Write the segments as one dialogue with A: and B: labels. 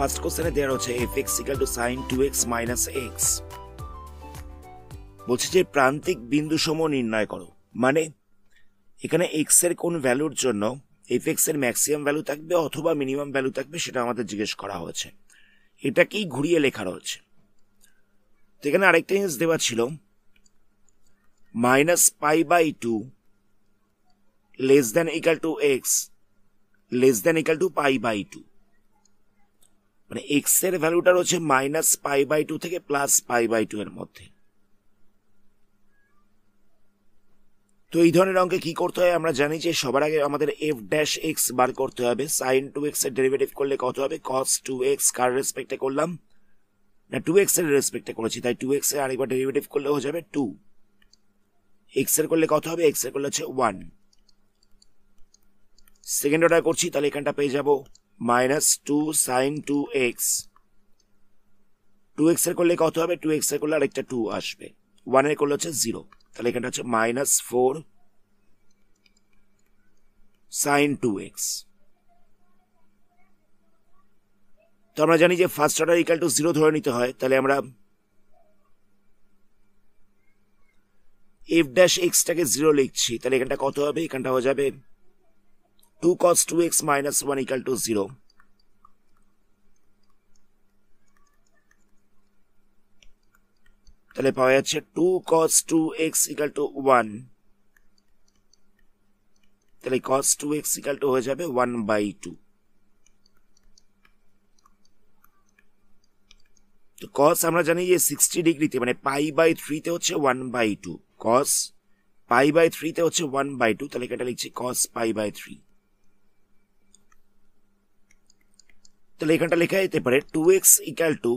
A: First কোশ্চেনে দেওয়া হচ্ছে fx = sin 2x - x। বলছে যে প্রান্তিক বিন্দু সমূহ নির্ণয় করো, মানে এখানে x এর কোন ভ্যালুর জন্য fx এর ম্যাক্সিমাম ভ্যালু থাকবে অথবা মিনিমাম ভ্যালু থাকবে সেটা আমাদের জিজ্ঞেস করা হয়েছে। এটাকেই ঘুরিয়ে লেখা রয়েছে। তো এখানে আরেকটা জিনিস দেওয়া ছিল -π/2 <= x <= π/2, মানে x এর ভ্যালুটা রয়েছে -π/2 থেকে +π/2 এর মধ্যে। তো এই ধরনের অঙ্কে কি করতে হয় আমরা জানি যে সবার আগে আমাদের f' বার করতে হবে। sin 2x এর ডেরিভেটিভ করলে কত হবে? cos 2x কার রেসপেক্টে করলাম না 2x এর রেসপেক্টে করেছি, তাই 2x এর আরেকবার ডেরিভেটিভ করলে হয়ে যাবে 2। x এর করলে কত হবে? x এর করলে হচ্ছে 1। সেকেন্ড অর্ডার করছি, তাহলে এখানটা পেয়ে যাব -2 sin 2x। 2x এর করলে কত হবে? 2x এর করলে আরেকটা 2 আসবে। 1 এর করলে হচ্ছে 0, তাহলে এখানটা হচ্ছে -4 sin 2x। তো আমরা জানি যে ফার্স্ট অর্ডার = 0 ধরে নিতে হয়, তাহলে আমরা f' টাকে 0 লিখছি, তাহলে এখানটা কত হবে? এখানটা হয়ে যাবে 2 cos 2x - 1 = 0। তাহলে পাওয়া যাচ্ছে 2 cos 2x = 1, তাহলে cos 2x হয়ে যাবে 1/2। তো cos আমরা জানি যে 60 ডিগ্রিতে মানে π/3 তে হচ্ছে 1/2, cos π/3 তে হচ্ছে 1/2, তাহলে এটা লিখছি cos π/3। তাহলে এখানটা লেখা যেতে পারে 2x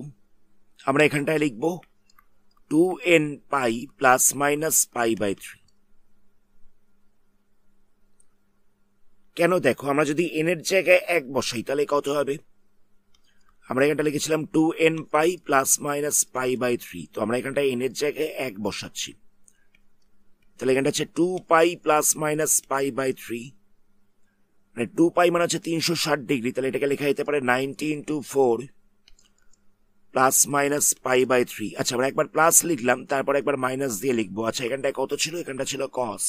A: = আমরা এখানটায় লিখবো 2nπ ± π/3। কেন? দেখো আমরা যদি n এর জায়গায় 1 বসাই তাহলে কত হবে? আমরা এখানটা লিখেছিলাম 2nπ ± π/3, তো আমরা এখানটায় n এর জায়গায় 1 বসাচ্ছি, তাহলে এখানটা হচ্ছে 2π ± π/3, মানে 2π মানে হচ্ছে 360 ডিগ্রি, তাহলে এটাকে লেখা যেতে পারে 90 × 4 ± π/3। আচ্ছা, আমরা একবার প্লাস লিখলাম, তারপর একবার মাইনাস দিয়ে লিখবো। আচ্ছা, এখানটায় কত ছিল? এখানটা ছিল cos,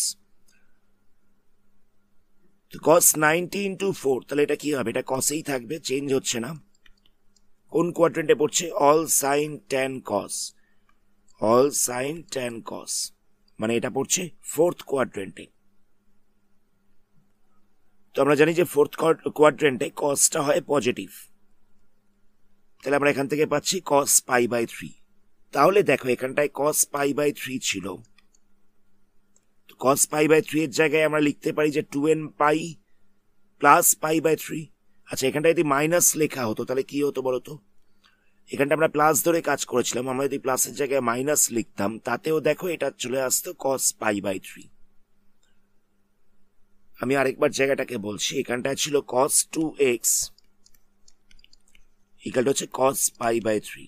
A: তো cos 90 × 4, তাহলে এটা কি হবে? এটা cosই থাকবে, চেঞ্জ হচ্ছে না। কোন কোয়াড্রেন্টে পড়ছে? all sin tan cos, all sin tan cos, মানে এটা পড়ছে ফোর্থ কোয়াড্রেন্টে। তো আমরা জানি যে ফোর্থ কোয়াড্রেন্টে cosটা হয় পজিটিভ, তাহলে আমরা এখান থেকে পাচ্ছি cos π/3। তাহলে দেখো এখানটায় cos π/3 ছিল, তো cos π/3 এর জায়গায় আমরা লিখতে পারি যে 2nπ + π/3। আচ্ছা, এখানটা যদি মাইনাস লেখা হতো তাহলে কি হতো বলতো? এখানটা আমরা প্লাস ধরে কাজ করেছিলাম, আমরা যদি প্লাসের জায়গায় মাইনাস লিখতাম তাতেও দেখো এটা চলে আসতো cos π/3। আমি আরেকবার জায়গাটাকে বলছি, এখানটায় ছিল cos 2x = হচ্ছে cos π/3,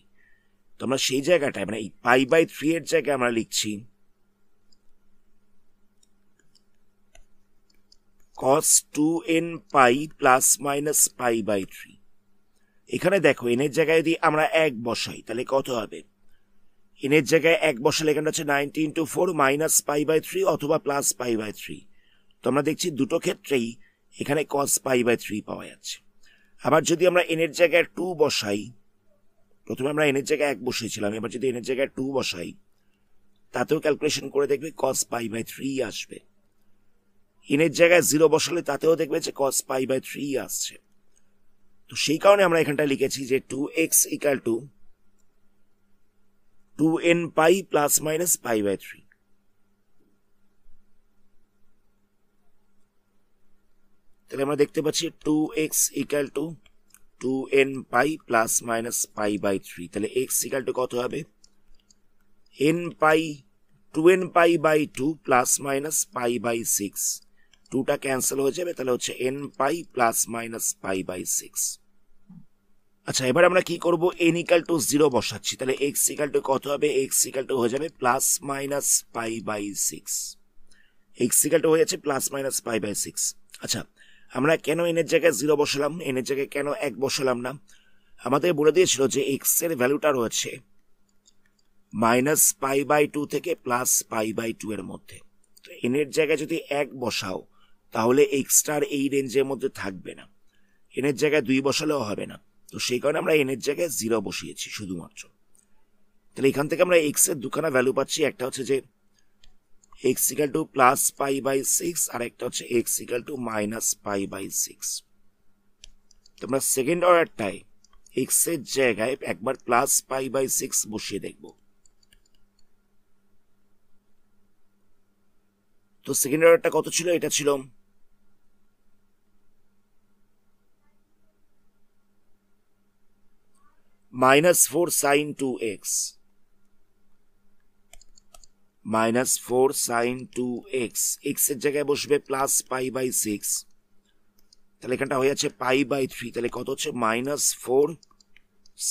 A: তো আমরা সেই জায়গাটায় মানে এই π/3 এর জায়গায় আমরা লিখছি cos 2nπ ± π/3। এখানে দেখো n এর জায়গায় যদি আমরা 1 বসাই তাহলে কত হবে? n এর জায়গায় 1 বসালে এখানে হচ্ছে 90 × 4 - π/3 অথবা +π/3। তো আমরা দেখছি দুটো ক্ষেত্রেই এখানে cos π/3 পাওয়া যাচ্ছে। আবার যদি আমরা n এর জায়গায় 2 বসাই, প্রথমে আমরা n এর জায়গায় 1 বসিয়েছিলাম, এবার যদি n এর জায়গায় 2 বসাই তাতেও ক্যালকুলেশন করে দেখবে cos π/3 আসবে। n এর জায়গায় 0 বসালে তাতেও দেখবে যে cos π/3 আসছে। তো সেই কারণে আমরা এখানটা লিখেছি যে 2x = 2nπ ± π/3। তাহলে আমরা দেখতে পাচ্ছি 2x = 2nπ ± π/3, তাহলে x = কত হবে? nπ 2nπ/2 ± π/6, 2টা ক্যান্সেল হয়ে যাবে, তাহলে হচ্ছে nπ ± π/6। আচ্ছা, এবার আমরা কি করব? n = 0 বসাচ্ছি, তাহলে x = কত হবে? x = হয়ে যাবে ± π/6, x হয়ে যাচ্ছে ± π/6। আচ্ছা, আমরা কেন n এর জায়গায় 0 বসালাম, n এর জায়গায় কেন 1 বসালাম না? আমাদের বলে দিয়েছিল যে এক্স এর ভ্যালুটা রয়েছে -π/2 থেকে +π/2 এর মধ্যে। তো এন এর জায়গায় যদি 1 বসাও তাহলে এক্সটার এই রেঞ্জের মধ্যে থাকবে না, এন এর জায়গায় 2 বসালেও হবে না। তো সেই কারণে আমরা এন এর জায়গায় 0 বসিয়েছি শুধুমাত্র। তাহলে এখান থেকে আমরা এক্স এর দুখানা ভ্যালু পাচ্ছি, একটা হচ্ছে যে x = +π/6 আর একটা হচ্ছে x = -π/6। তোমরা সেকেন্ড অর্ডারটায় x এর জায়গায় একবার +π/6 বসিয়ে দেখব। তো সেকেন্ড অর্ডারটা কত ছিল? এটা ছিল -4 sin 2x, -4 sin 2x, x এর জায়গায় বসবে +π/6, তাহলে এখানটা হয়ে যাচ্ছে π/3, তাহলে কত হচ্ছে -4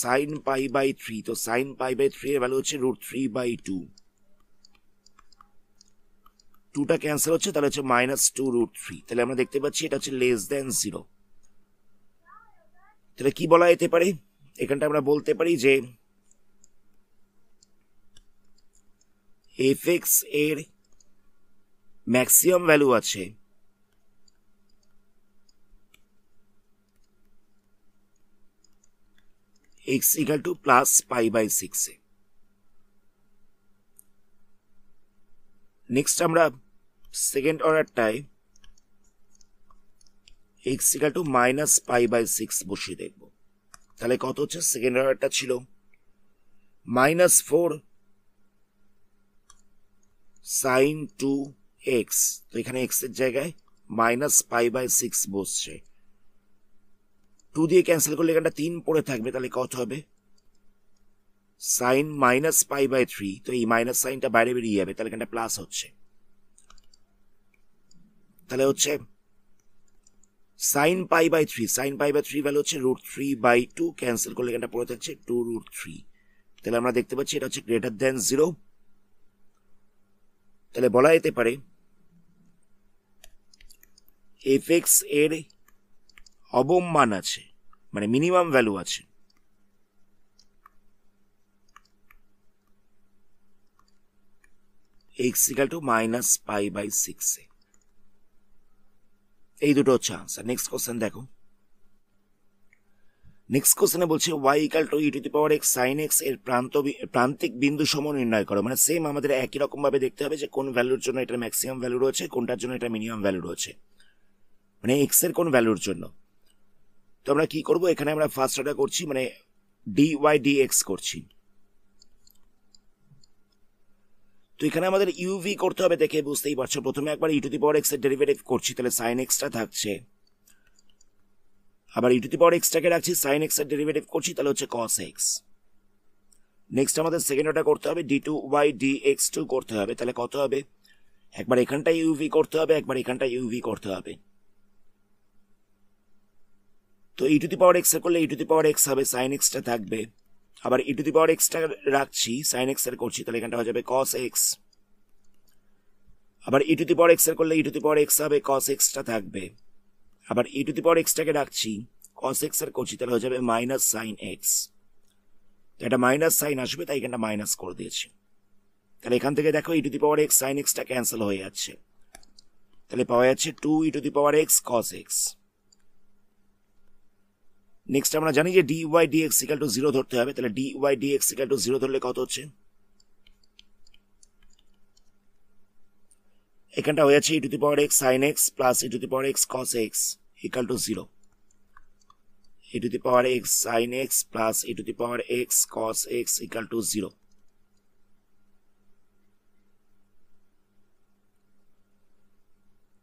A: sin π/3। তো sin π/3 এর ভ্যালু হচ্ছে √3/2, 2টা ক্যান্সেল হচ্ছে, তাহলে হচ্ছে -2√3। তাহলে আমরা দেখতে পাচ্ছি এটা হচ্ছে <0। তাহলে কি বলা যেতে পারে? এখানটা আমরা বলতে পারি যে fx এর ম্যাক্সিমাম ভ্যালু আছে x = +π/6 এ। নেক্সট আমরা সেকেন্ড অর্ডারটায় x = -π/6 বসিয়ে দেখব। তাহলে কত হচ্ছে? সেকেন্ড অর্ডারটা ছিল -4 sin 2x, তো এখানে x এর জায়গায় -π/6 বসছে, 2 দিয়ে ক্যান্সেল করলে এখানটা 3 পড়ে থাকবে, তাহলে কত হবে? sin -π/3, তো এই মাইনাস সাইনটা বাইরে বেরিয়ে যাবে, তাহলে এখানটা প্লাস হচ্ছে, তাহলে হচ্ছে sin π/3, sin π/3 ভ্যালু হচ্ছে √3/2, ক্যান্সেল করলে এখানটা পড়ে থাকছে 2√3। তাহলে আমরা দেখতে পাচ্ছি এটা হচ্ছে >0। তাহলে বলা যেতে পারে fx এর অবম মান আছে, মানে মিনিমাম ভ্যালু আছে x = -π/6 এ। এই দুটো হচ্ছে আনসার। নেক্সট কোশ্চেন দেখো। নেক্সট কোশ্চেনে বলছে y = e⁻x sin x এর প্রান্তিক বিন্দু সম নির্ণয় করো। মানে সেম আমাদের একই রকম ভাবে দেখতে হবে যে কোন ভ্যালুর জন্য এটা ম্যাক্সিমাম ভ্যালু রয়েছে, কোনটার জন্য এটা মিনিমাম ভ্যালু রয়েছে, মানে এক্স এর কোন ভ্যালুর জন্য। তো আমরা কি করব? এখানে আমরা ফার্স্ট অর্ডার করছি, মানে dy dx করছি। তো এখানে আমাদের ইউভি করতে হবে, দেখে বুঝতেই পারছো। প্রথমে একবার e⁻x এর ডেরিভেটিভ করছি, তাহলে sin x টা থাকছে, আবার e⁻x টাকে রাখছি, sin x এর ডেরিভেটিভ করছি, তাহলে হচ্ছে cos x। নেক্সট আমাদের সেকেন্ড অর্ডার করতে হবে, d2y dx2 করতে হবে, তাহলে কত হবে? একবার এখানটা ইউভি করতে হবে, একবার এখানটা ইউভি করতে হবে। তো e⁻x এর করলে e⁻x হবে, sin x টা থাকবে, আবার e⁻x টা রাখছি, sin x এর করছি, তাহলে এখানটা হয়ে যাবে cos x, আবার e⁻x এর করলে e⁻x হবে, cos x টা থাকবে, আবার e⁻x টাকে রাখছি, cos x এর করছি, তাহলে হয়ে যাবে -sin x। এটা মাইনাস সাইন আসবে, তাই এখানটা মাইনাস করে দিয়েছি। তাহলে এখান থেকে দেখো e⁻x sin x টা ক্যান্সেল হয়ে যাচ্ছে, তাহলে পাওয়া যাচ্ছে 2e⁻x cos x। নেক্সট আমরা জানি যে dy dx = 0 ধরতে হবে, তাহলে dy dx = 0 ধরলে কত হচ্ছে? এখানটা হয়ে যাচ্ছে e⁻x sin x plus e⁻x cos x = 0, e⁻x sin x plus e⁻x cos x = 0।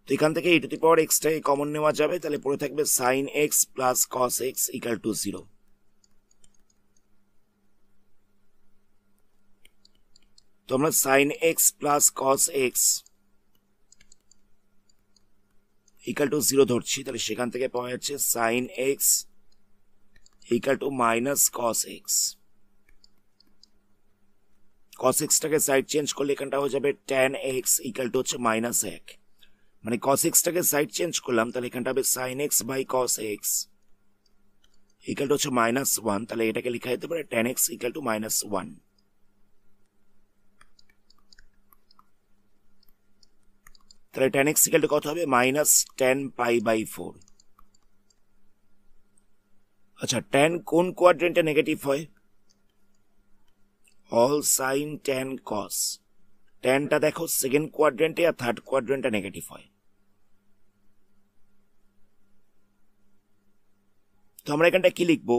A: তো এখান থেকে e⁻x টাকে কমন নেওয়া যাবে, তাহলে পড়ে থাকবে sin x plus cos x = 0। তো আমরা sin x plus cos x = 0 ধরছি, তাহলে সেখান থেকে পাওয়া যাচ্ছে sin x = -cos x। cos x টাকে সাইড চেঞ্জ করলে এখানটা হয়ে যাবে tan x = হচ্ছে -1, মানে cos x টাকে সাইড চেঞ্জ করলাম, তাহলে এখানটা হবে sin x/cos x equal to হচ্ছে -1, তাহলে এটাকে লেখা যেতে পারে tan x ইকুয়াল টু -1। তাহলে tan x ইকুয়াল টু কত হবে? -10π/4। আচ্ছা, tan কোন কোয়াড্রেন্টে নেগেটিভ হয়? All sine tan cos। ট্যানটা দেখো সেকেন্ড কোয়াড্রেন্টে আর থার্ড কোয়াড্রেন্টে নেগেটিভ হয়। তো আমরা এখানটা কি লিখবো?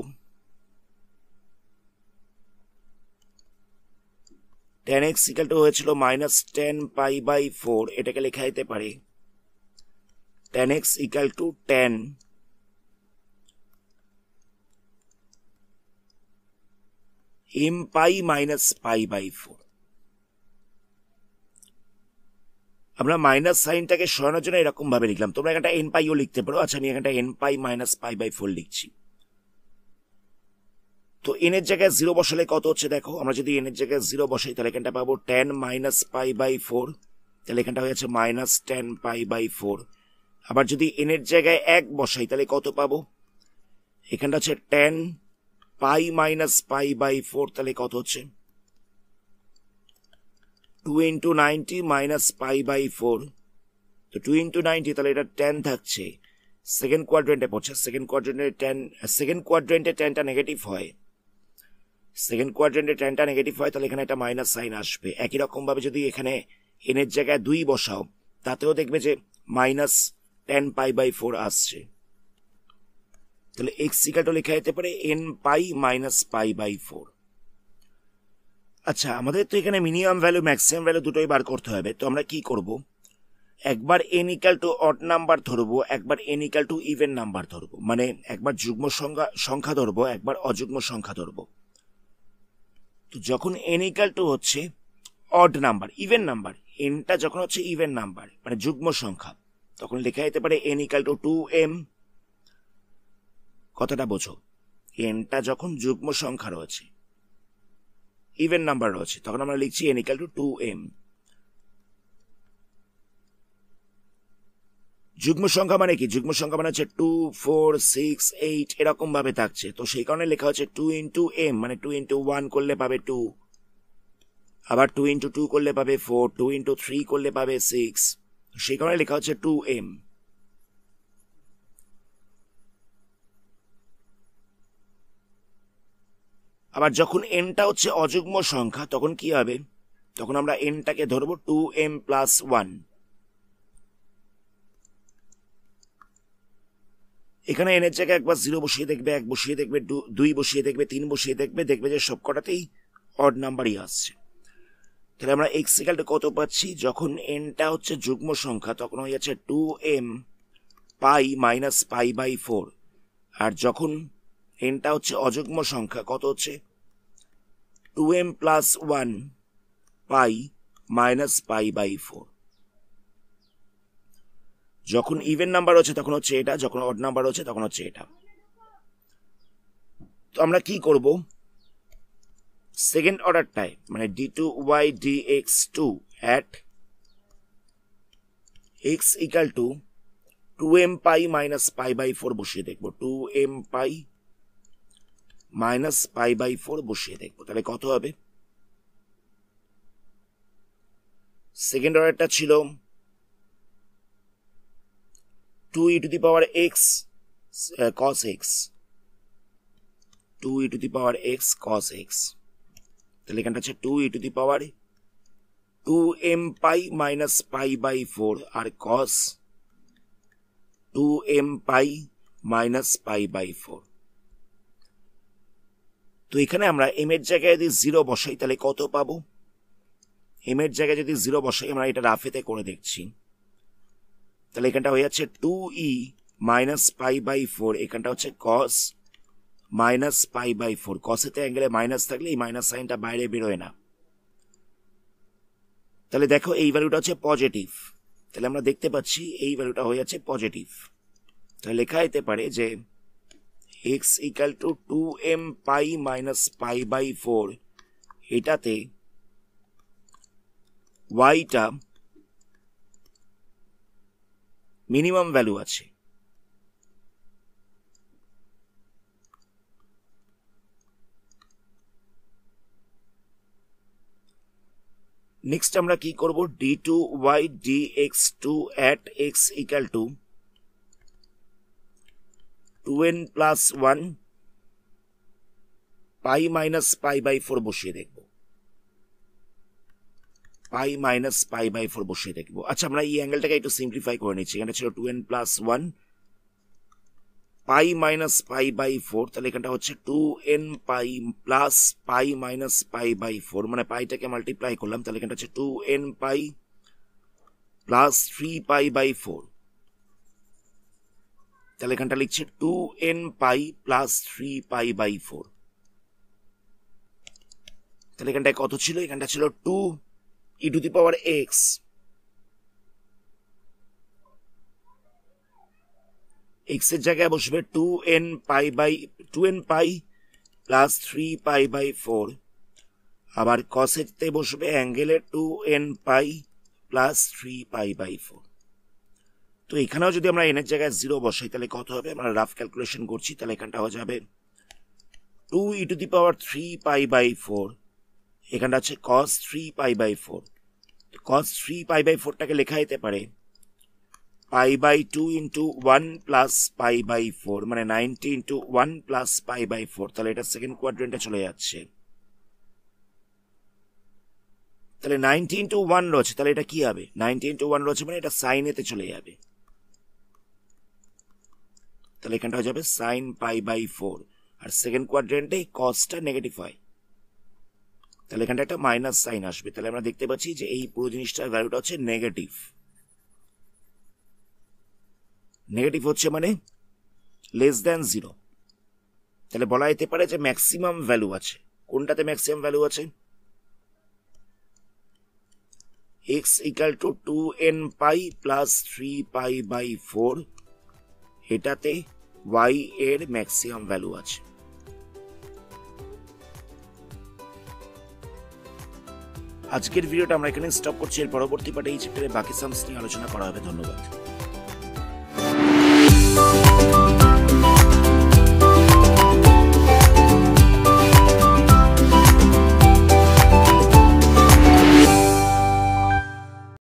A: tan x ইকুয়াল টু হয়েছিল -10π/4, এটাকে লেখা যেতে পারে tan x equal to tan mπ - π/4। আমরা মাইনাস সাইনটাকে সরানোর জন্য এরকম ভাবে লিখলাম, তোমরা এখানটা nπ-ও লিখতে পারো। আচ্ছা, আমি এখানটা nπ - π/4 লিখছি। তো n এর জায়গায় 0 বসালে কত হচ্ছে দেখো, আমরা যদি n এর জায়গায় 0 বসাই তাহলে এখানটা পাবো tan -π/4, তাহলে এখানটা হয়ে যাচ্ছে -10π/4। আবার যদি n এর জায়গায় 1 বসাই তাহলে কত পাবো? এখানটা হচ্ছে tan π - π/4, তাহলে কত হচ্ছে 2 × 90 - π/4। তো 2 × 90, তাহলে এটা 10 থাকছে, সেকেন্ড কোয়াড্রেন্টে পড়ছে। সেকেন্ড কোয়াড্রেন্টে ট্যানটা নেগেটিভ হয়, তাহলে এখানে একটা মাইনাস সাইন আসবে। একই রকম ভাবে যদি এখানে n এর জায়গায় 2 বসাও তাতেও দেখবে যে -10π/4 আসছে। তাহলে x ইকুয়াল টু লেখা যেতে পারে nπ - π/4। আচ্ছা, আমাদের তো এখানে মিনিমাম ভ্যালু ম্যাক্সিমাম ভ্যালু দুটোই বার করতে হবে। তো আমরা কি করব? একবার n equal to odd number ধরবো, একবার n equal to even number ধরবো। মানে একবার যুগ্ম সংখ্যা ধরবো, একবার অযুগ্ম সংখ্যা ধরবো। তো যখন n ইকুয়াল টু হচ্ছে অড নাম্বার, ইভেন নাম্বার, nটা যখন হচ্ছে ইভেন নাম্বার মানে যুগ্ম সংখ্যা, তখন লেখা যেতে পারে n ইকুয়াল টু 2m। কথাটা বোঝো, nটা যখন যুগ্ম সংখ্যা রয়েছে, ইভেন নাম্বার রয়েছে, তখন আমরা লিখছি n ইকুয়াল টু 2m। যুগ্ম সংখ্যা মানে কি? যুগ্ম সংখ্যা মানে হচ্ছে 2, 4, 6, 8 এরকম ভাবে থাকছে। তো সেই কারণে লেখা হচ্ছে 2 × m, মানে 2 × 1 করলে পাবে 2, আবার 2 × 2 করলে পাবে 4, 2 × 3 করলে পাবে 6। সেই কারণে লেখা হচ্ছে 2m। আবার যখন nটা হচ্ছে অযুগ্ম সংখ্যা তখন কি হবে? তখন আমরা nটাকে ধরবো 2m + 1। এখানে n এর জায়গায় একবার 0 বসিয়ে দেখবে, 1 বসিয়ে দেখবে, 2 বসিয়ে দেখবে, 3 বসিয়ে দেখবে, দেখবে যে সব কটাতেই অড নাম্বারই আসছে। তাহলে আমরা x ইকুয়াল টু কত পাচ্ছি? যখন nটা হচ্ছে যুগ্ম সংখ্যা তখন হয়ে যাচ্ছে 2m π - π/4, আর যখন nটা হচ্ছে অযুগ্ম সংখ্যা কত হচ্ছে 2m + 1 π - π/4। যখন ইভেন নাম্বার হচ্ছে তখন হচ্ছে এটা, যখন অড নাম্বার হচ্ছে তখন হচ্ছে এটা। তো আমরা কি করব? সেকেন্ড অর্ডারটায় মানে d2y dx2 at x equal to 2m π - π/4 বসিয়ে দেখবো। 2m π - π/4 বসিয়ে দেখবো, তাহলে কত হবে? সেকেন্ড অর্ডারটা ছিল 2e to the power x cos x, 2e to the power x cos x। তাহলে এখানটা হচ্ছে 2e to the power 2m π - π/4 R cos 2m π - π/4। তো এখানে আমরা m এর জায়গায় যদি 0 বসাই তাহলে কত পাবো? m এর জায়গায় যদি 0 বসাই, আমরা এটা রাফেতে করে দেখছি, তাহলে এখানটা হয়ে যাচ্ছে 2e - π/4, এখানটা হচ্ছে cos -π/4। কসেতে অ্যাঙ্গেলে মাইনাস থাকলে এই মাইনাস সাইনটা বাইরে বেরোয় না। তাহলে দেখো এই ভ্যালুটা হচ্ছে পজিটিভ, তাহলে আমরা দেখতে পাচ্ছি এই ভ্যালুটা হয়ে যাচ্ছে পজিটিভ। তাহলে লেখা যেতে পারে যে x ইকুয়াল টু 2m π - π/4, এটাতে yটা মিনিমাম ভ্যালু আছে। নেক্সট আমরা কি করব, d2y dx2 at x equal to 2n plus 1 pi minus pi by 4 বসিয়ে দেখব, pi minus pi by 4 বসিয়ে দেখব। আচ্ছা আমরা এই অ্যাঙ্গেলটাকে একটু সিম্পলিফাই করে নিচ্ছি। এখানে ছিল 2n plus 1 pi minus pi by 4, তাহলে এখানটা হচ্ছে 2n pi plus pi minus pi by 4, মানে পাইটাকে মাল্টিপ্লাই করলাম, তাহলে এখানটা হচ্ছে 2n pi plus 3 pi by 4, তাহলে এখানটা লিখছে 2n pi plus 3 pi by 4। তাহলে এখানটায় কত ছিল, এখানটা ছিল 2 e to the power x, x এর জায়গায় বসবে 2n pi plus 3 pi by 4, আবার cos এতে বসবে অ্যাঙ্গেলে 2n pi plus 3 pi by 4। তো এখানেও যদি আমরা n এর জায়গায় 0 বসাই তাহলে কত হবে, আমরা রাফ ক্যালকুলেশন করছি, তাহলে এখানটা হয়ে যাবে 2 e to the power 3 pi by 4, এখানটা হচ্ছে cos 3 pi by 4, cos 3 pi by 4 টাকে লেখা যেতে পারে pi by 2 into 1 plus pi by 4, মানে 90 into 1 plus pi by 4, তাহলে এটা সেকেন্ড কোয়াড্রেন্টে চলে যাচ্ছে। তাহলে 90 into 1 রয়েছে, তাহলে এটা কি হবে, 90 into 1 রয়েছে মানে এটা সাইন এতে চলে যাবে, তাহলে এখানটা হয়ে যাবে sin pi by 4, আর সেকেন্ড কোয়াড্রেন্টে কসটা নেগেটিভ হয়, তাহলে এখানটা একটা মাইনাস সাইন আসবে। তাহলে আমরা দেখতে পাচ্ছি যে এই পুরো জিনিসটার ভ্যালুটা হচ্ছে নেগেটিভ। নেগেটিভ হচ্ছে মানে লেস দ্যান 0, তাহলে বলা যেতে পারে যে ম্যাক্সিমাম ভ্যালু আছে। কোনটাতে ম্যাক্সিমাম ভ্যালু আছে, x equal to 2n pi plus 3 pi by 4, এটাতে y এর ম্যাক্সিমাম ভ্যালু আছে। আজকের ভিডিওটা আমরা এখানে স্টপ করছি, এর পরবর্তী পার্টে এই চ্যাপ্টারে বাকি সামস নিয়ে আলোচনা করা হবে। ধন্যবাদ।